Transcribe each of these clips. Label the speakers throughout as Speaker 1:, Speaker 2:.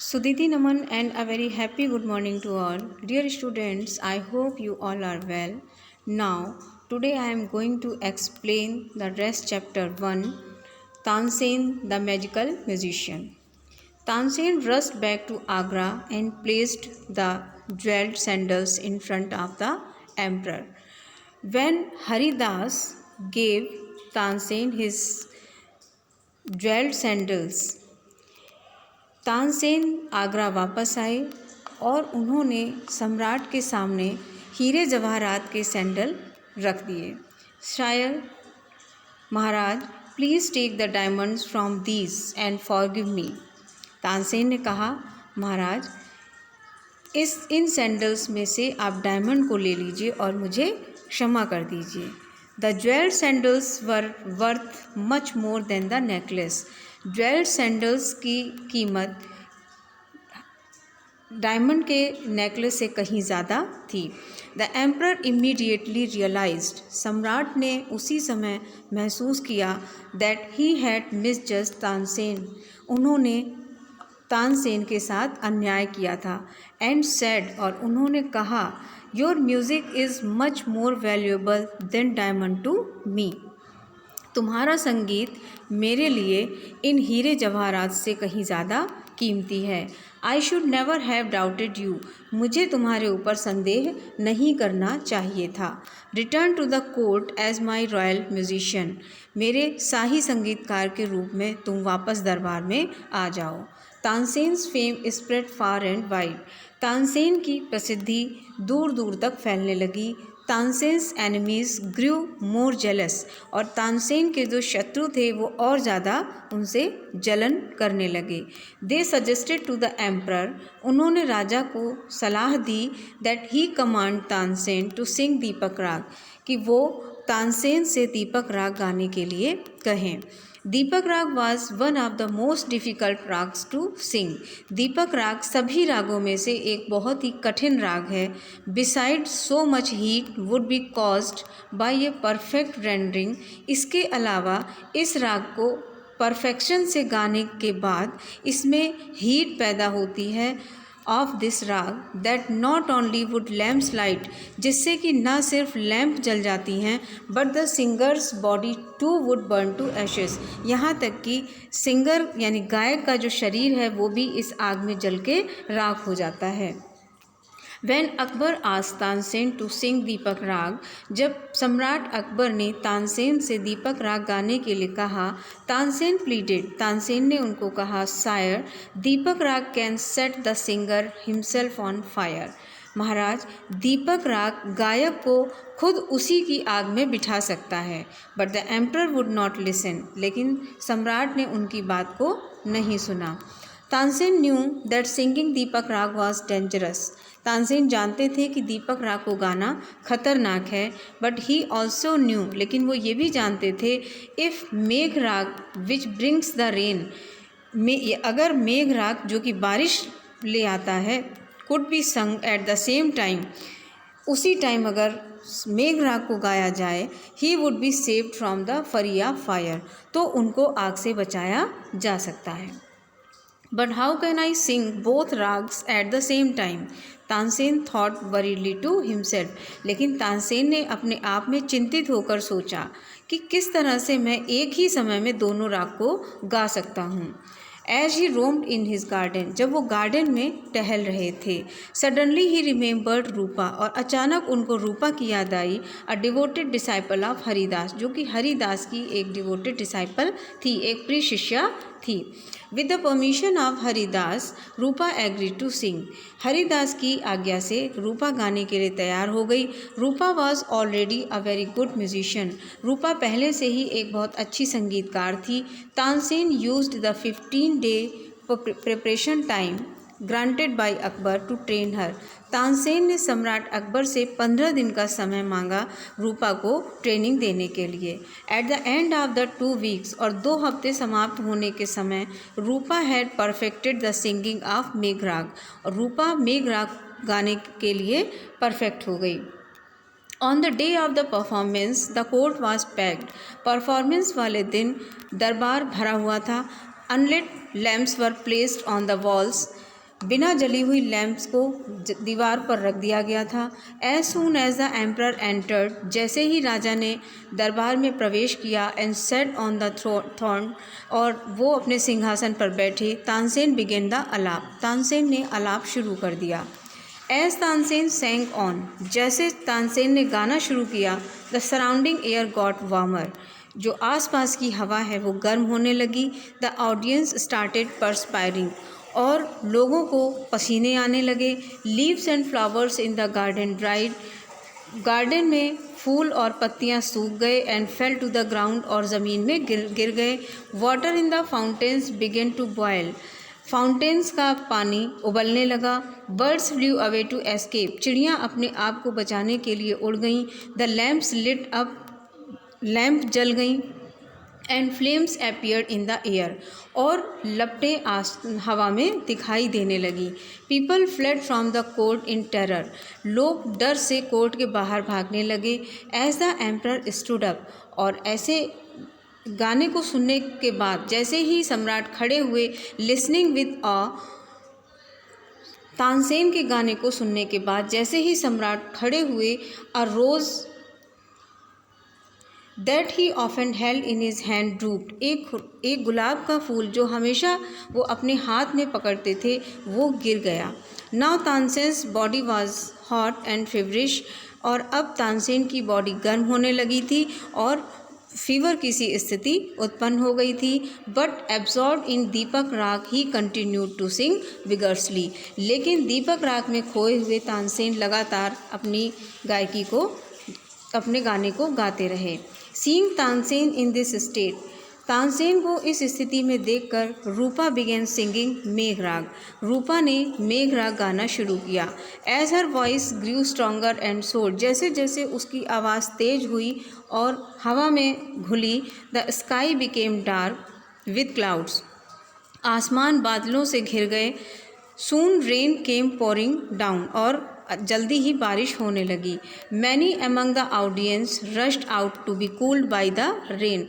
Speaker 1: Sudhiti Naman and a very happy good morning to all. Dear students, I hope you all are well. Now, today I am going to explain the rest chapter 1, Tansen the magical musician. Tansen rushed back to Agra and placed the jeweled sandals in front of the emperor. When Haridas gave Tansen his jeweled sandals, Tansen Agra वापस आए और उन्होंने सम्राट के सामने हीरे जवाहरात के सैंडल रख दिए। शायर महाराज, please take the diamonds from these and forgive me. Tansen ने कहा, महाराज, इन सैंडल्स में से आप डायमंड को ले लीजिए और मुझे क्षमा कर दीजिए। The jewelled sandals were worth much more than the necklace. Jewelled sandals की कीमत डायमंड के नेकलेस से कहीं ज़्यादा थी। द एम्परर इमीडिएटली रियलाइज्ड, सम्राट ने उसी समय महसूस किया दैट ही हैड मिसजज्ड तानसेन, उन्होंने तानसेन के साथ अन्याय किया था। एंड सेड, और उन्होंने कहा, your music is much more valuable than diamond to me. तुम्हारा संगीत मेरे लिए इन हीरे जवाहरात से कहीं ज़्यादा कीमती है। I should never have doubted you, मुझे तुम्हारे ऊपर संदेह नहीं करना चाहिए था। Return to the court as my royal musician, मेरे शाही संगीतकार के रूप में तुम वापस दरबार में आ जाओ। Tansen's fame spread far and wide, Tansen की प्रसिद्धि दूर दूर तक फैलने लगी। तानसेन्स एनिमीज ग्रू मोर जेलस, और तानसेन के जो शत्रु थे वो और ज़्यादा उनसे जलन करने लगे। They suggested to the emperor, उन्होंने राजा को सलाह दी that he command Tansen to sing Deepak raag, कि वो तानसेन से दीपक राग गाने के लिए कहें। Deepak raag was one of the most difficult raags to sing, Deepak raag सभी रागों में से एक बहुत ही कठिन राग है। Beside so much heat would be caused by a perfect rendering, इसके अलावा इस राग को परफेक्शन से गाने के बाद इसमें हीट पैदा होती है of this raga, that not only would lamps light, जिससे कि ना सिर्फ लैंप जल जाती हैं but the singer's body too would burn to ashes, यहाँ तक कि सिंगर यानी गायक का जो शरीर है वो भी इस आग में जल के राख हो जाता है। When Akbar asked Tansen to sing Deepak raag, जब सम्राट अकबर ने तानसेन से दीपक राग गाने के लिए कहा, तानसेन प्लीडेड, तानसेन ने उनको कहा, sire, Deepak raag can set the singer himself on fire, महाराज, दीपक राग गायक को खुद उसी की आग में बिठा सकता है। But the emperor would not listen, लेकिन सम्राट ने उनकी बात को नहीं सुना। तानसेन न्यू दैट सिंगिंग दीपक राग वॉज डेंजरस, तानसेन जानते थे कि दीपक राग को गाना खतरनाक है। बट ही ऑल्सो न्यू, लेकिन वो ये भी जानते थे, इफ़ मेघ राग विच ब्रिंग्स द रेन, अगर मेघ राग जो कि बारिश ले आता है, could be sung at the same time, उसी टाइम अगर मेघ राग को गाया जाए, he would be saved from the fiery fire, तो उनको आग से बचाया जा सकता है। But how can I sing both raags at the same time, Tansen thought worriedly to himself, लेकिन तानसेन ने अपने आप में चिंतित होकर सोचा कि किस तरह से मैं एक ही समय में दोनों राग को गा सकता हूँ। As he roamed in his garden, जब वो गार्डन में टहल रहे थे, सडनली ही रिमेंबर्ड रूपा, और अचानक उनको रूपा की याद आई, a devoted disciple of Haridas, जो कि हरिदास की एक डिवोटेड डिसाइपल थी, एक प्रिय शिष्या थी। With the permission of Haridas, Rupa agree to sing, Haridas की आज्ञा से रूपा गाने के लिए तैयार हो गई। Rupa was already a very good musician, Rupa पहले से ही एक बहुत अच्छी संगीतकार थी। Tansen used the 15-day preparation time granted by Akbar to train her, Tansen ने सम्राट अकबर से 15 दिन का समय मांगा रूपा को ट्रेनिंग देने के लिए। At the end of the 2 weeks, और 2 हफ्ते समाप्त होने के समय, Rupa had perfected the singing of Megh raag, और रूपा मेघ राग गाने के लिए परफेक्ट हो गई। On the day of the performance the court was packed, performance वाले दिन दरबार भरा हुआ था। Unlit lamps were placed on the walls, बिना जली हुई लैंप्स को दीवार पर रख दिया गया था। As soon as the emperor entered, जैसे ही राजा ने दरबार में प्रवेश किया, and set on the throne, और वो अपने सिंहासन पर बैठे, तानसेन बिगेन द आलाप, तानसेन ने आलाप शुरू कर दिया। एज तानसेन सैंग ऑन, जैसे तानसेन ने गाना शुरू किया, the surrounding air got warmer, जो आसपास की हवा है वो गर्म होने लगी। द ऑडियंस स्टार्टेड परस्पायरिंग, और लोगों को पसीने आने लगे। Leaves and flowers in the garden dried, garden में फूल और पत्तियां सूख गए। And fell to the ground, और ज़मीन में गिर गए। Water in the fountains began to boil, fountains का पानी उबलने लगा। Birds flew away to escape, चिड़ियाँ अपने आप को बचाने के लिए उड़ गईं। The lamps lit up, lamp जल गईं। And flames appeared in the air, और लपटें हवा में दिखाई देने लगी। People fled from the court in terror, लोग डर से कोर्ट के बाहर भागने लगे। As the emperor stood up, और ऐसे गाने को सुनने के बाद जैसे ही सम्राट खड़े हुए, लिसनिंग विद ऑ, तानसेन के गाने को सुनने के बाद जैसे ही सम्राट खड़े हुए, a rose that he often held in his hand drooped, एक गुलाब का फूल जो हमेशा वो अपने हाथ में पकड़ते थे वो गिर गया। Now Tansen's body was hot and feverish, और अब तानसेन की बॉडी गर्म होने लगी थी और फीवर की सी स्थिति उत्पन्न हो गई थी। बट एब्जॉर्ब इन दीपक राग ही कंटिन्यूड टू सिंग विगर्सली, लेकिन दीपक राग में खोए हुए तानसेन लगातार अपनी गायकी को, अपने गाने को गाते रहे। Seeing Tansen in this state, Tansen को इस स्थिति में देखकर रूपा बिगेन सिंगिंग मेघराग, रूपा ने मेघराग गाना शुरू किया। As her voice grew stronger and soared, जैसे जैसे उसकी आवाज़ तेज हुई और हवा में घुली, the sky became dark with clouds, आसमान बादलों से घिर गए। Soon rain came pouring down, और जल्दी ही बारिश होने लगी। Many among the audience rushed out to be cooled by the rain,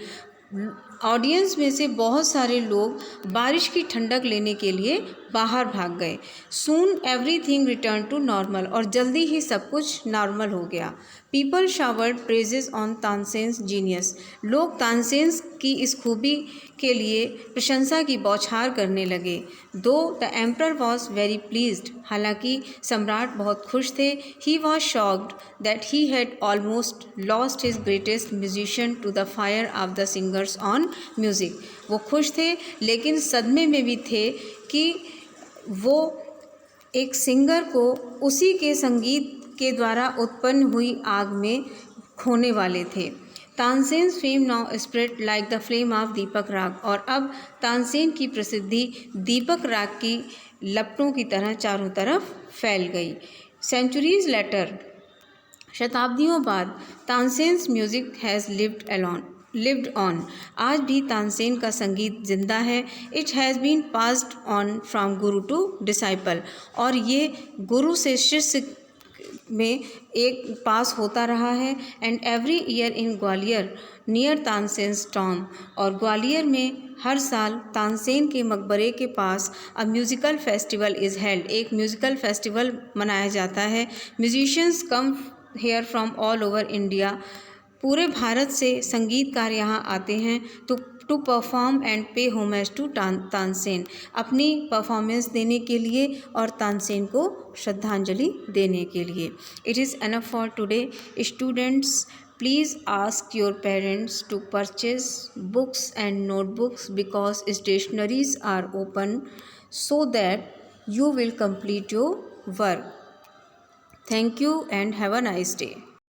Speaker 1: audience में से बहुत सारे लोग बारिश की ठंडक लेने के लिए बाहर भाग गए। सून एवरीथिंग रिटर्न टू नॉर्मल, और जल्दी ही सब कुछ नॉर्मल हो गया। People showered praises on Tansen's genius, लोग तानसेन की इस खूबी के लिए प्रशंसा की बौछार करने लगे। Though the emperor was very pleased, हालांकि सम्राट बहुत खुश थे। He was shocked that he had almost lost his greatest musician to the fire of the singer's on music, वो खुश थे लेकिन सदमे में भी थे कि वो एक सिंगर को उसी के संगीत के द्वारा उत्पन्न हुई आग में खोने वाले थे। Tansen's fame now spread like the flame of Deepak raag, और अब तानसेन की प्रसिद्धि दीपक राग की लपटों की तरह चारों तरफ फैल गई। सेंचुरीज लेटर, शताब्दियों बाद, Tansen's music has lived on, आज भी तानसेन का संगीत जिंदा है। It has been passed on from guru to disciple, और ये गुरु से शिष्य में एक पास होता रहा है। And every year in Gwalior near Tansen's tomb, और ग्वालियर में हर साल तानसेन के मकबरे के पास a musical festival is held, एक म्यूज़िकल फेस्टिवल मनाया जाता है। Musicians come here from all over India, पूरे भारत से संगीतकार यहाँ आते हैं to perform and pay homage to Tansen, अपनी परफॉर्मेंस देने के लिए और तानसेन को श्रद्धांजलि देने के लिए। It is enough for today students, please ask your parents to purchase books and notebooks because stationeries are open so that you will complete your work. Thank you and have a nice day.